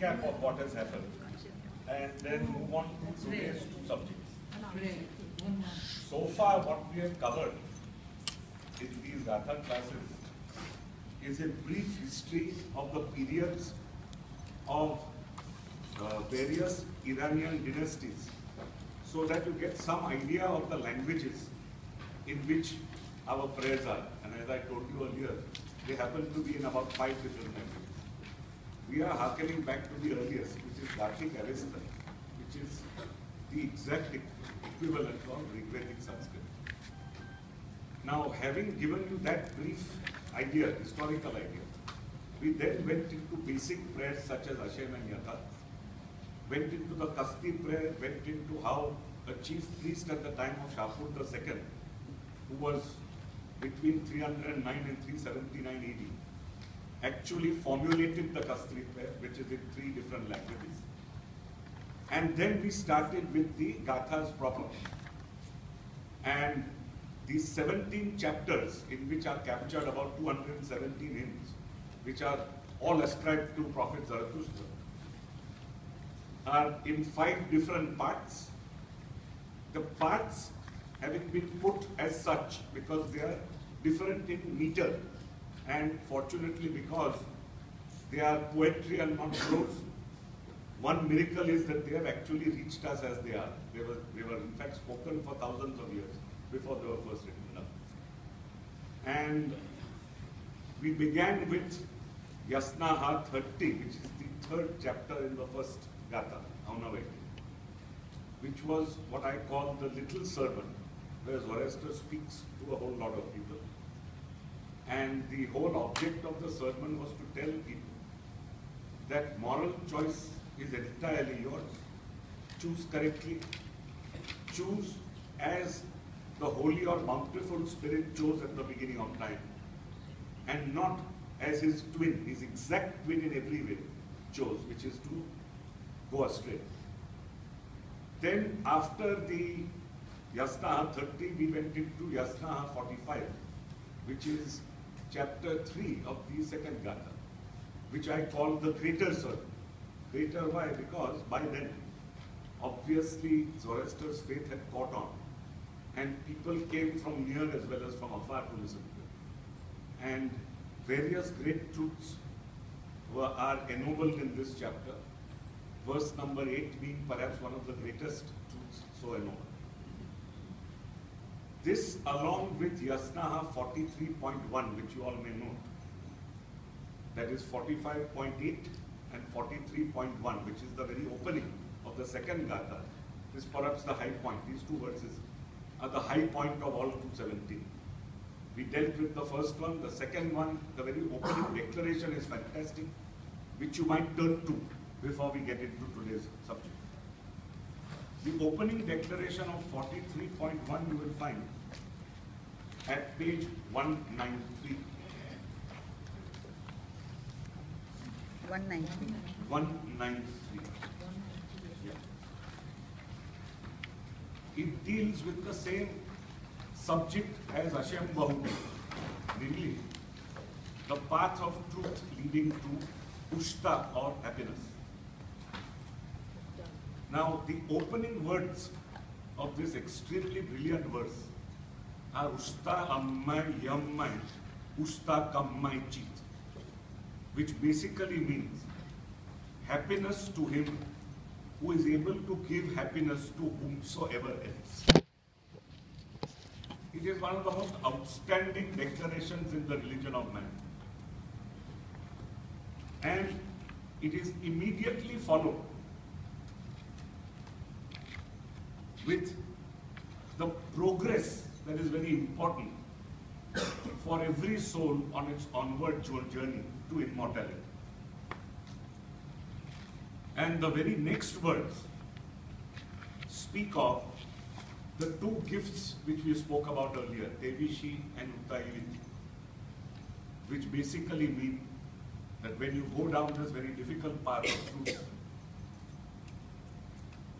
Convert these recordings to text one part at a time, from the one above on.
recap of what has happened and then move on to today's two subjects. So far, what we have covered in these Gatha classes is a brief history of the periods of various Iranian dynasties, so that you get some idea of the languages in which our prayers are. And as I told you earlier, they happen to be in about 5 different languages. We are hearkening back to the earliest, which is Gathic Avesta, which is the exact equivalent of Rigvedic Sanskrit. Now, having given you that brief idea, historical idea, we then went into basic prayers such as Hashem and Gatha, went into the Kasti prayer, went into how a chief priest at the time of Shapur II, who was between 309 and 379 AD, actually formulated the Kasti prayer, which is in 3 different languages. And then we started with the Gathas proper. And these 17 chapters, in which are captured about 217 hymns, which are all ascribed to Prophet Zarathustra, are in 5 different parts. The parts having been put as such because they are different in meter, and fortunately because they are poetry and not prose. One miracle is that they have actually reached us as they are. They were in fact spoken for thousands of years before they were first written down. And we began with Yasnaha 30, which is the 3rd chapter in the first Gatha, Aunavati, which was what I call the little sermon, where Zoroaster speaks to a whole lot of people. And the whole object of the sermon was to tell people that moral choice is entirely yours. Choose correctly. Choose as the holy or bountiful spirit chose at the beginning of time, and not as his twin, his exact twin in every way chose, which is to go astray. Then after the Yasnaha 30, we went into Yasnaha 45, which is chapter 3 of the 2nd Gatha, which I call the greater sermon. Greater why? Because by then, obviously, Zoroaster's faith had caught on, and people came from near as well as from afar to listen to it. And various great truths are ennobled in this chapter, verse number 8 being perhaps one of the greatest truths so ennobled. This, along with Yasnaha 43.1, which you all may note, that is 45.8 and 43.1, which is the very opening of the 2nd Gatha, is perhaps the high point. These 2 verses are the high point of all 217. We dealt with the first one. The second one, the very opening declaration, is fantastic, which you might turn to before we get into today's subject. The opening declaration of 43.1 you will find at page 193. 193. 193. Yeah. It deals with the same subject as Hashem Bahuti, namely the path of truth leading to Ushta or happiness. Now, the opening words of this extremely brilliant verse are Ushta Ammai Yammai Ushta Kammai Chit, which basically means happiness to him who is able to give happiness to whomsoever else. It is one of the most outstanding declarations in the religion of man. And it is immediately followed with the progress that is very important for every soul on its onward journey to immortality. And the very next words speak of the 2 gifts which we spoke about earlier, Devishi and Uttayiviti, which basically mean that when you go down this very difficult path of truth,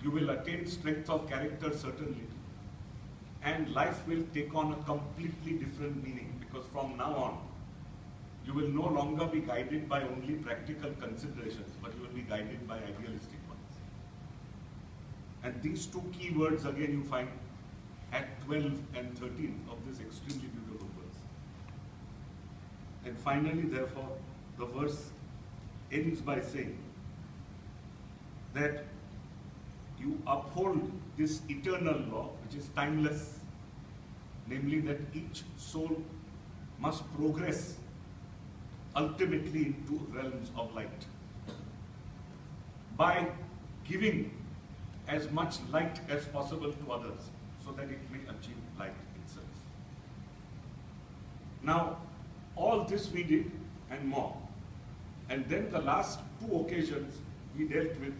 you will attain strength of character certainly, and life will take on a completely different meaning, because from now on, you will no longer be guided by only practical considerations, but you will be guided by idealistic ones. And these two key words again you find at 12 and 13 of this extremely beautiful verse. And finally, therefore, the verse ends by saying that you uphold this eternal law, which is timeless, namely that each soul must progress ultimately into realms of light by giving as much light as possible to others so that it may achieve light itself. Now, all this we did and more. And then the last two occasions we dealt with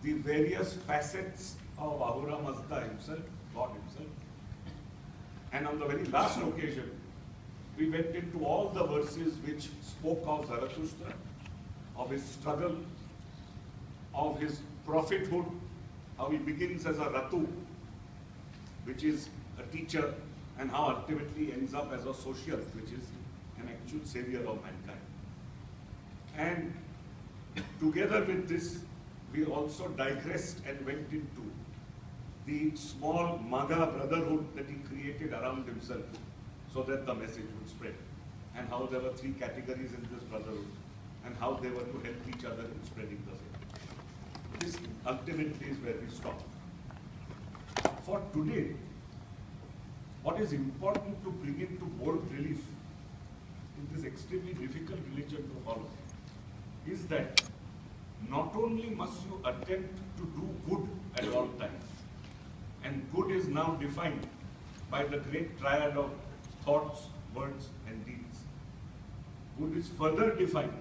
the various facets of Ahura Mazda himself, God himself. And on the very last occasion, we went into all the verses which spoke of Zarathustra, of his struggle, of his prophethood, how he begins as a Ratu, which is a teacher, and how ultimately ends up as a social, which is an actual savior of mankind. And together with this, we also digressed and went into the small Maga brotherhood that he created around himself so that the message would spread, and how there were three categories in this brotherhood, and how they were to help each other in spreading the faith. This ultimately is where we stop. For today, what is important to bring into bold relief in this extremely difficult religion to follow is that not only must you attempt to do good at all times, and good is now defined by the great triad of thoughts, words, and deeds. Good is further defined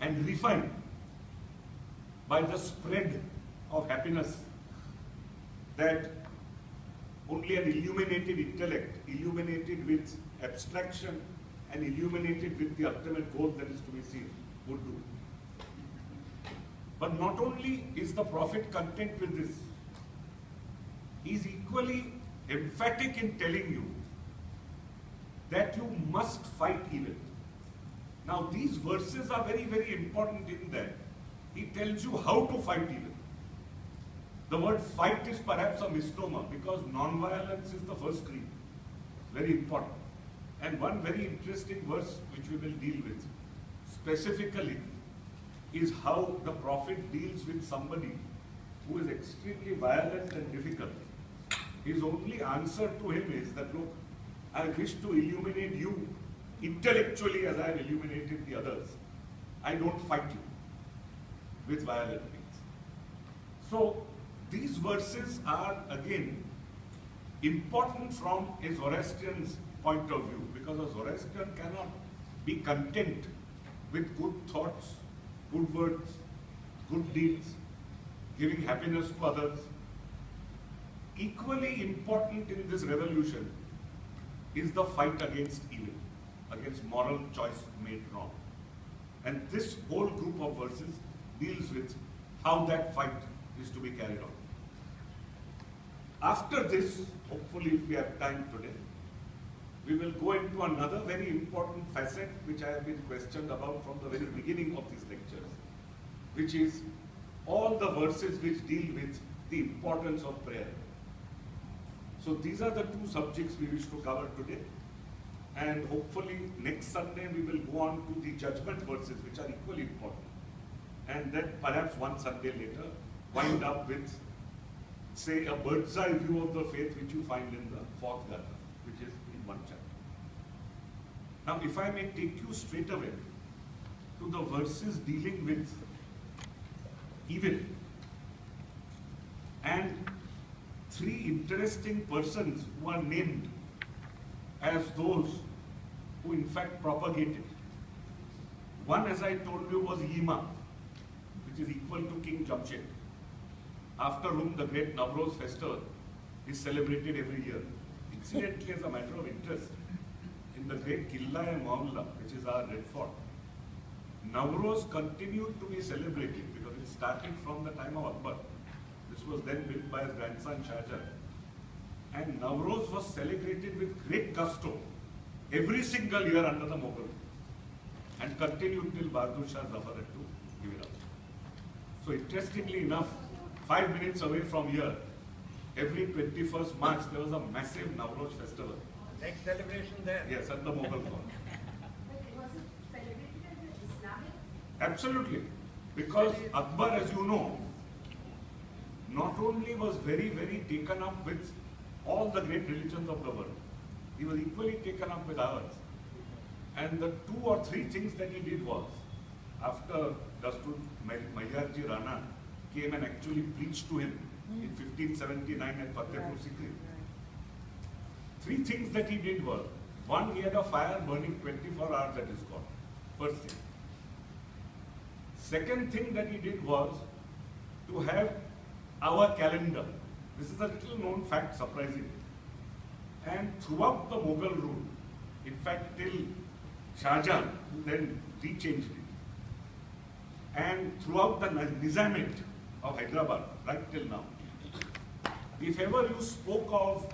and refined by the spread of happiness that only an illuminated intellect, illuminated with abstraction and illuminated with the ultimate goal that is to be seen, would do. But not only is the Prophet content with this, he is equally emphatic in telling you that you must fight evil. Now these verses are very, very important in that he tells you how to fight evil. The word fight is perhaps a misnomer because non-violence is the first creed. Very important. And one very interesting verse which we will deal with specifically is how the Prophet deals with somebody who is extremely violent and difficult. His only answer to him is that, look, I wish to illuminate you intellectually as I have illuminated the others. I don't fight you with violent means. So these verses are again important from a Zoroastrian's point of view, because a Zoroastrian cannot be content with good thoughts, good words, good deeds, giving happiness to others. Equally important in this revolution is the fight against evil, against moral choice made wrong. And this whole group of verses deals with how that fight is to be carried on. After this, hopefully if we have time today, we will go into another very important facet which I have been questioned about from the very beginning of these lectures, which is all the verses which deal with the importance of prayer. So these are the two subjects we wish to cover today, and hopefully next Sunday we will go on to the judgment verses which are equally important, and then perhaps one Sunday later wind up with, say, a bird's eye view of the faith which you find in the fourth Gatha, which is in one chapter. Now if I may take you straight away to the verses dealing with evil, and three interesting persons who are named as those who in fact propagated. One, as I told you, was Yima, which is equal to King Jamshed, after whom the great Navroz festival is celebrated every year. Incidentally, as a matter of interest, in the great Killa-e-Mohalla, which is our Red Fort, Navroz continued to be celebrated because it started from the time of Akbar. This was then built by his grandson Shah Jahan. And Navroz was celebrated with great gusto every single year under the Mughal, and continued till Bahadur Shah Zafar had to give it up. So interestingly enough, 5 minutes away from here, every 21st March, there was a massive Navroz festival. Next celebration there. Yes, at the Mughal court. But was it celebrated as an Islamic? Absolutely. Because Akbar, as you know, not only was very, very taken up with all the great religions of the world, he was equally taken up with ours. And the 2 or 3 things that he did was, after Dastur Mayarji Rana came and actually preached to him in 1579 at Fatehpur Sikri, 3 things that he did were, 1, he had a fire burning 24 hours at his court, first thing. Second thing that he did was to have our calendar. This is a little known fact, surprisingly. And throughout the Mughal rule, in fact till Shah Jahan, who then rechanged it, and throughout the Nizamate of Hyderabad, right till now, if ever you spoke of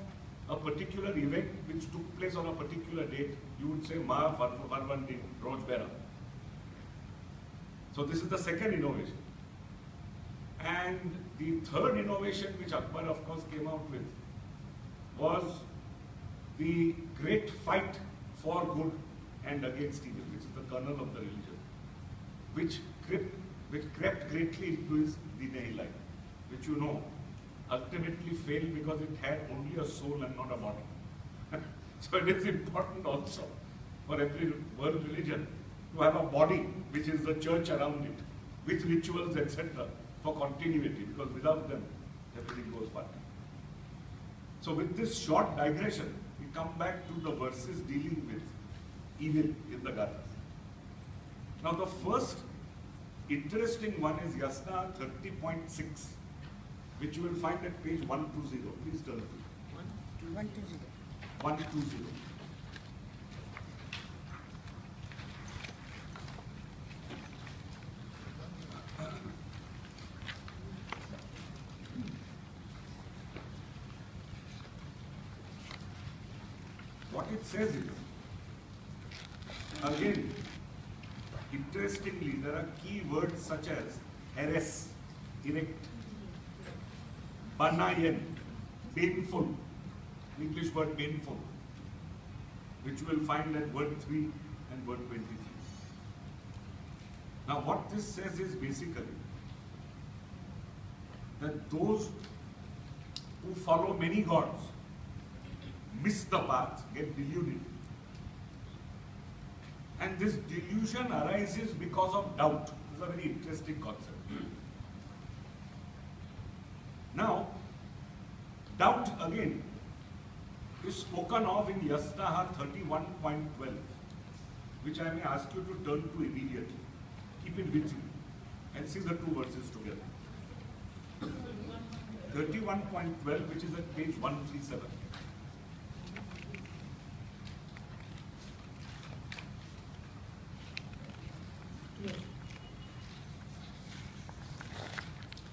a particular event which took place on a particular date, you would say Ma Farvandi Roj Bera. So this is the second innovation. And the third innovation which Akbar of course came out with was the great fight for good and against evil, which is the kernel of the religion, which crept greatly into his Deen-e life, which you know ultimately failed because it had only a soul and not a body. So it is important also for every world religion to have a body, which is the church around it, with rituals, etc., for continuity, because without them, everything goes bad. So with this short digression, we come back to the verses dealing with evil in the Gathas. Now the first interesting one is Yasna 30.6, which you will find at page 120. Please turn to it. 120. 120. What it says is, again, interestingly, there are key words such as heres, erect, banayan, painful, English word painful, which you will find at word 3 and word 23. Now what this says is basically that those who follow many gods miss the path, get deluded. And this delusion arises because of doubt. This is a very interesting concept. Now, doubt again is spoken of in Yasna 31.12, which I may ask you to turn to immediately. Keep it with you and see the 2 verses together. 31.12, which is at page 137.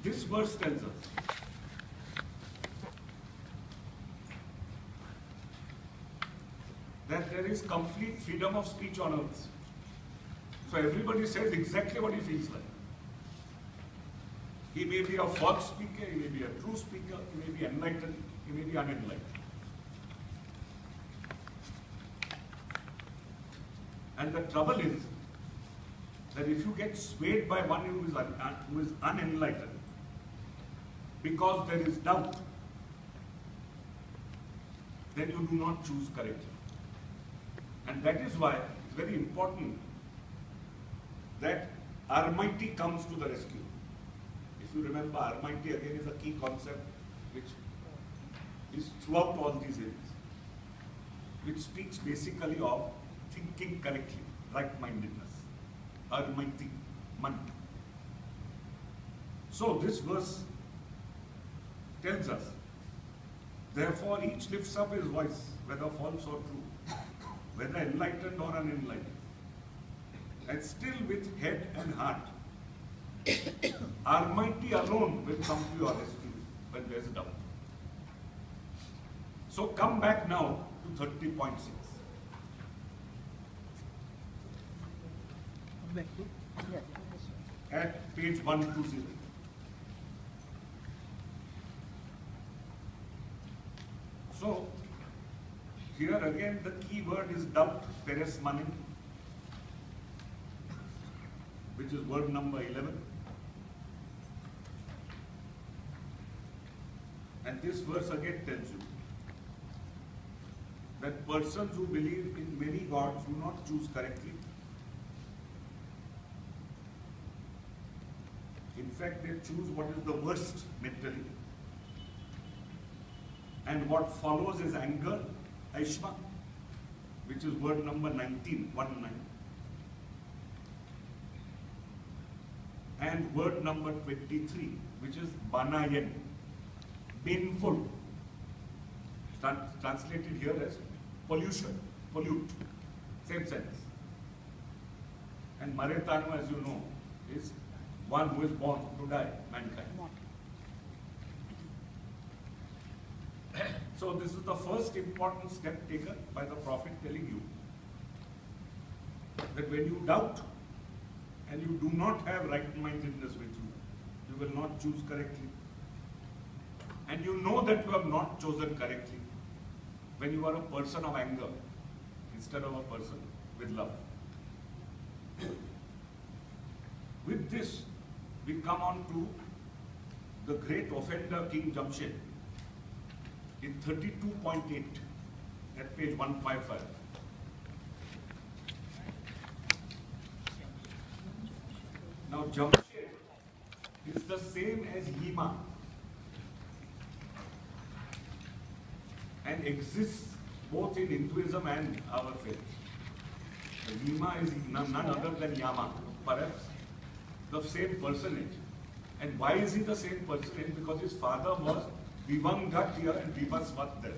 This verse tells us that there is complete freedom of speech on earth. So everybody says exactly what he feels like. He may be a false speaker, he may be a true speaker, he may be enlightened, he may be unenlightened. And the trouble is that if you get swayed by one who is unenlightened, because there is doubt, then you do not choose correctly. And that is why it's very important that Almighty comes to the rescue. If you remember, Almighty again is a key concept which is throughout all these areas, which speaks basically of thinking correctly, right-mindedness. Almighty, man. So this verse tells us, therefore each lifts up his voice, whether false or true, whether enlightened or unenlightened, and still with head and heart. Almighty alone will come to your rescue when there is doubt. So come back now to 30.6. at page 120. So, here again the key word is doubt, peres manim, which is word number 11. And this verse again tells you that persons who believe in many gods do not choose correctly. In fact, they choose what is the worst mentally. And what follows is anger, Aishma, which is word number 19, 1-9. And word number 23, which is Banayan, painful. Translated here as pollution, pollute, same sense. And Maretanu, as you know, is one who is born to die, mankind. So this is the first important step taken by the Prophet telling you that when you doubt and you do not have right-mindedness with you, you will not choose correctly. And you know that you have not chosen correctly when you are a person of anger instead of a person with love. With this, we come on to the great offender King Jamshed in 32.8 at page 155. Now Jamshed is the same as Yima and exists both in Hinduism and our faith. Yima is none other than Yama, perhaps the same personage. And why is he the same personage? Because his father was Vivangat here and Vivasvat there.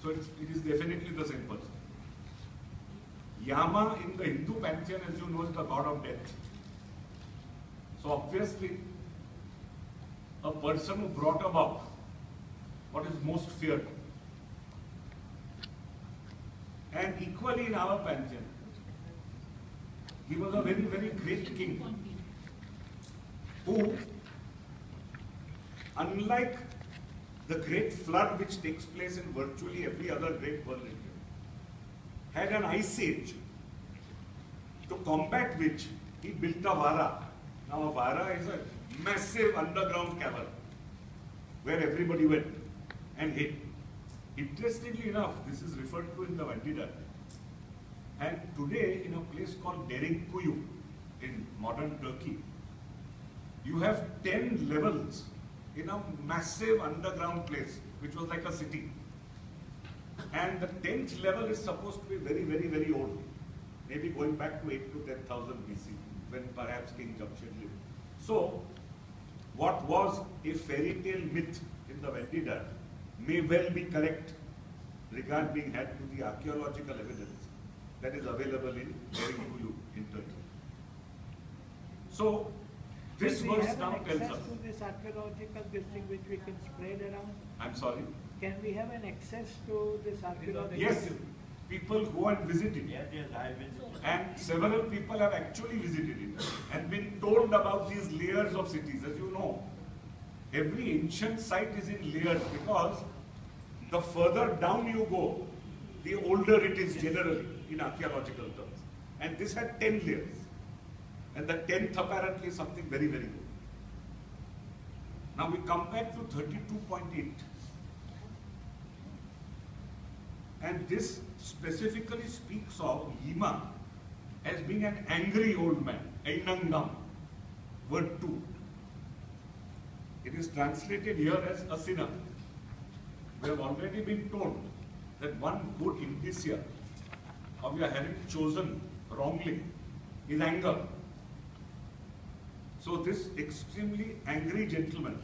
So it is definitely the same person. Yama in the Hindu pantheon, as you know, is the god of death. So obviously, a person who brought about what is most feared. And equally in our pantheon, he was a very, very great king who, unlike the great flood which takes place in virtually every other great world region, had an ice age, to combat which he built a vara. Now a vara is a massive underground cavern where everybody went and hid. Interestingly enough, this is referred to in the Vandida. And today, in a place called Derinkuyu in modern Turkey, you have 10 levels in a massive underground place, which was like a city. And the 10th level is supposed to be very, very, very old. Maybe going back to 8 to 10,000 BC, when perhaps King Jamshed lived. So, what was a fairy tale myth in the Vandida may well be correct regard being had to the archaeological evidence that is available in Derinkuyu in Turkey. So, this verse now tells us. To this archaeological building which we can spread around? I'm sorry? Can we have an access to this archaeological? Yes, people go and visit it. Yes, I visited. And several people have actually visited it and been told about these layers of cities. As you know, every ancient site is in layers because the further down you go, the older it is generally in archaeological terms. And this had 10 layers. And the 10th apparently is something very, very good. Now we come back to 32.8. And this specifically speaks of Yima as being an angry old man, Ainangam, word 2. It is translated here as a sinner. We have already been told that one good indicia of your having chosen wrongly is anger. So this extremely angry gentleman,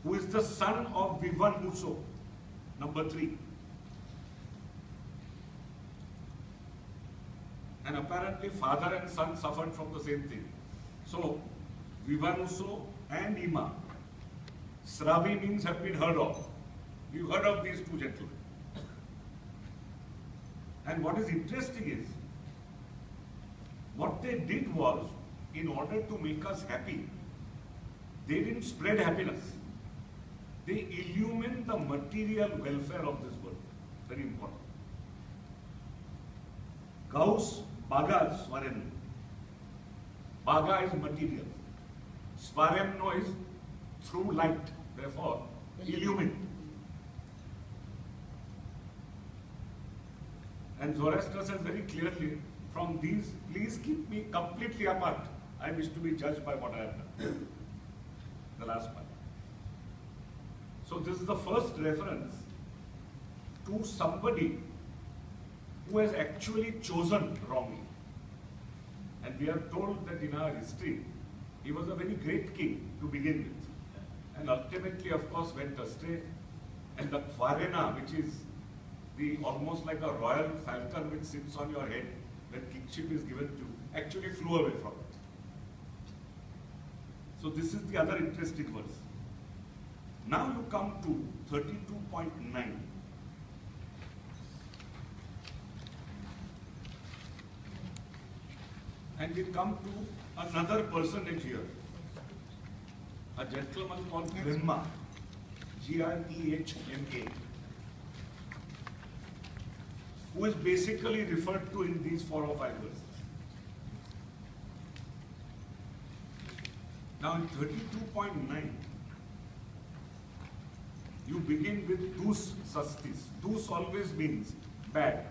who is the son of Vivan Muso, number 3. And apparently father and son suffered from the same thing. So Vivanuso and Ima, Sravi means have been heard of. You heard of these two gentlemen. And what is interesting is What they did was, in order to make us happy, they didn't spread happiness. They illumine the material welfare of this world. Very important. Gauss, Baga, Svaremno. Baga is material. Svaremno is through light, therefore illumine. And Zoroaster says very clearly, from these, please keep me completely apart. I wish to be judged by what I have done. The last part. So this is the first reference to somebody who has actually chosen wrongly. And we are told that in our history, he was a very great king to begin with. And ultimately, of course, went astray. And the Kvarena, which is the almost like a royal falcon which sits on your head when kingship is given to, actually flew away from it. So this is the other interesting verse. Now you come to 32.9. And we come to another personage here. A gentleman called Grehma. Grehma. Who is basically referred to in these 4 or 5 verses. Now in 32.9, you begin with dus sastis. Dus always means bad.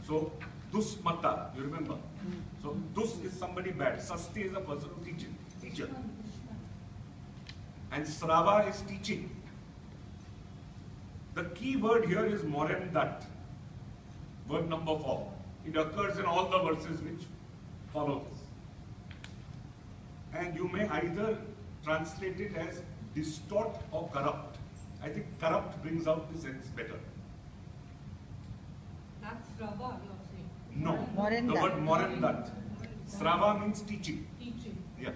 So dus mata, you remember? So dus is somebody bad. Sasti is a person who teaches, teacher. And srava is teaching. The key word here is morendat, word number 4. It occurs in all the verses which follow this. And you may either translate it as distort or corrupt. I think corrupt brings out the sense better. That's Srava, you're saying? No, Morendat. the word morendat. Srava means teaching. Teaching. Yeah.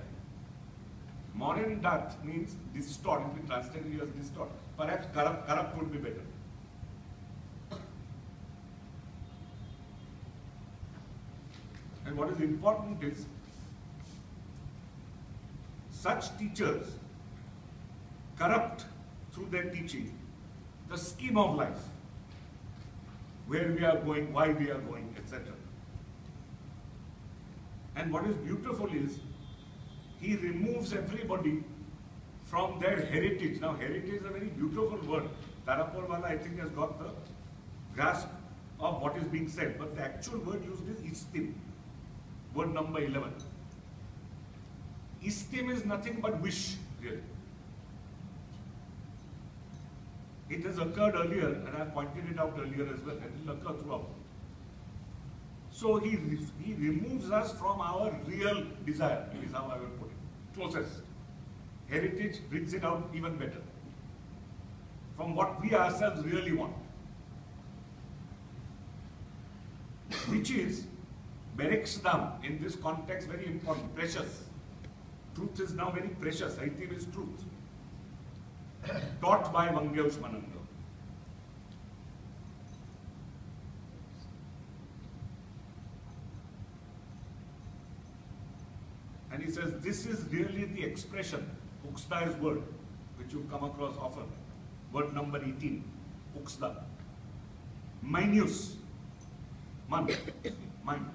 Morendat means distort. It will be translated as distort. Perhaps corrupt would be better. And what is important is, such teachers corrupt through their teaching the scheme of life, where we are going, why we are going, etc. And what is beautiful is, he removes everybody from their heritage. Now, heritage is a very beautiful word. Tarapurwala, I think, has got the grasp of what is being said. But the actual word used is istim, word number 11. Istim is nothing but wish, really. It has occurred earlier, and I pointed it out earlier as well, and it will occur throughout. So he removes us from our real desire, is how I would put it. Closest. Heritage brings it out even better. From what we ourselves really want. Which is, Bereksdam, in this context, very important, precious. Truth is now very precious. Sahitya is truth. Taught by Vangyaush Mananga. And he says, this is really the expression, Uksda is word, which you come across often. Word number 18, Uksda. Minus, man, mind.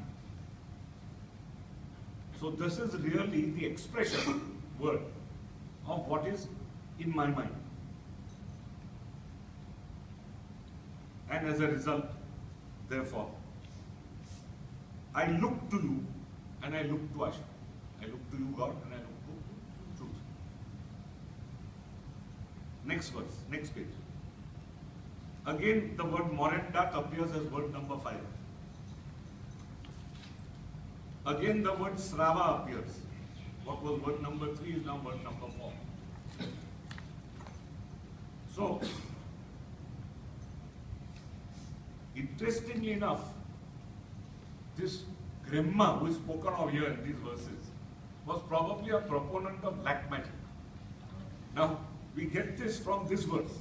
So this is really the expression, word, of what is in my mind. And as a result, therefore, I look to you and I look to Asha. I look to you, God, and I look to truth. Next verse, next page. Again, the word morendat appears as word number 5. Again, the word srava appears. What was word number 3 is now word number 4. So, interestingly enough, this Grehma, who is spoken of here in these verses, was probably a proponent of black magic. Now, we get this from this verse,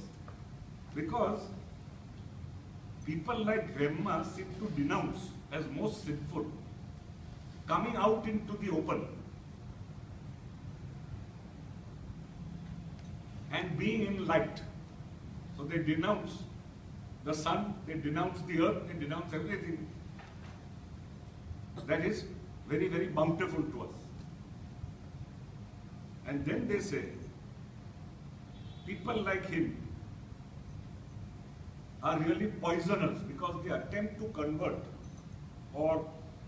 because people like Grehma seem to denounce as most sinful, coming out into the open and being in light. So they denounce the sun, they denounce the earth, they denounce everything that is very, very bountiful to us. And then they say, people like him are really poisoners because they attempt to convert, or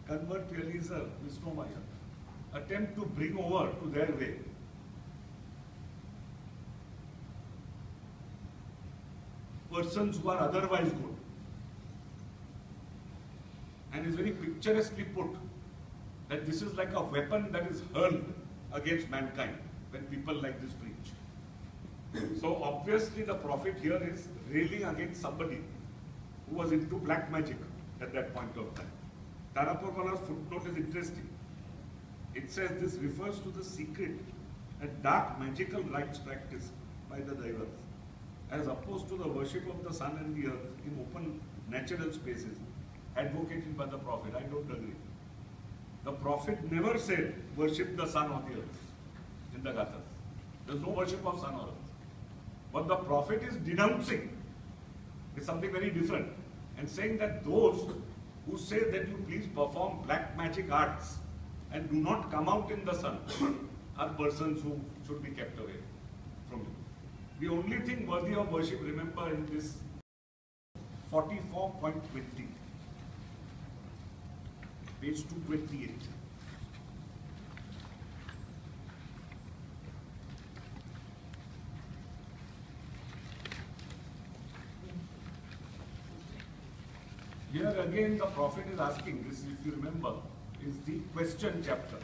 convert really is a misnomer here, attempt to bring over to their way persons who are otherwise good. And it's very picturesquely put that this is like a weapon that is hurled against mankind when people like this preach. So obviously the prophet here is railing against somebody who was into black magic at that point of time. Tarapurwala's footnote is interesting. It says this refers to the secret and dark magical rites practiced by the Daivas, as opposed to the worship of the sun and the earth in open natural spaces advocated by the prophet. I don't agree. The prophet never said worship the sun or the earth in the Gathas. There's no worship of sun or earth. What the prophet is denouncing is something very different, and saying that those who say that you please perform black magic arts and do not come out in the sun are persons who should be kept away from you. The only thing worthy of worship, remember, in this 44.20, page 228. Here again the prophet is asking, this if you remember, is the question chapter.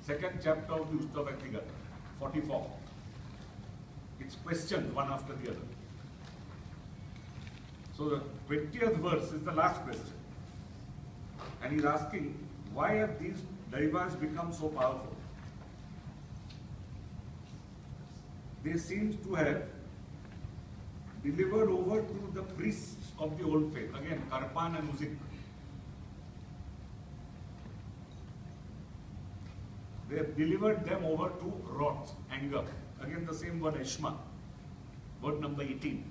Second chapter of the Ustavati Gatha, 44. It's questions one after the other. So the 20th verse is the last question. And he's asking, why have these Daivas become so powerful? They seem to have delivered over to the priests of the old faith. Again, Karpan and Uzik. They have delivered them over to wrath, anger. Again, the same word, Eshma, word number 18.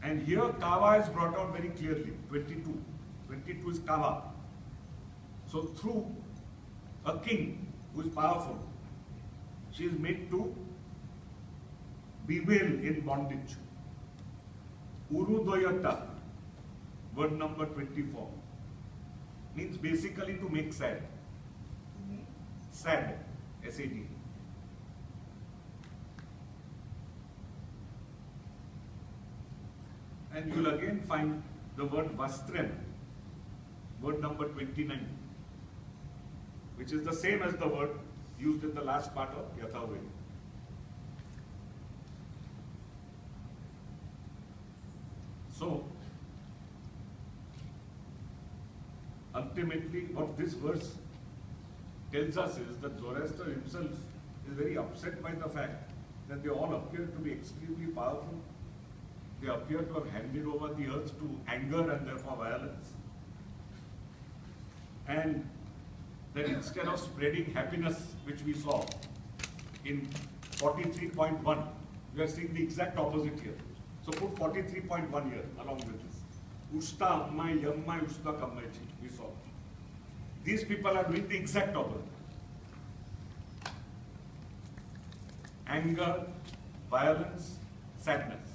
And here Kava is brought out very clearly, 22. 22 is Kava. So through a king who is powerful, she is made to bewail in bondage. Urudoyata, word number 24, means basically to make sad. Sad, S-A-D. And you will again find the word Vastrem, word number 29, which is the same as the word used in the last part of Gatha. So, ultimately what this verse tells us is that Zoroaster himself is very upset by the fact that they all appear to be extremely powerful. They appear to have handed over the earth to anger and therefore violence. And that instead of spreading happiness, which we saw in 43.1, we are seeing the exact opposite here. So put 43.1 here along with this. Usta ammai yammai usta kammaichi, we saw. These people are doing the exact opposite. Anger, violence, sadness.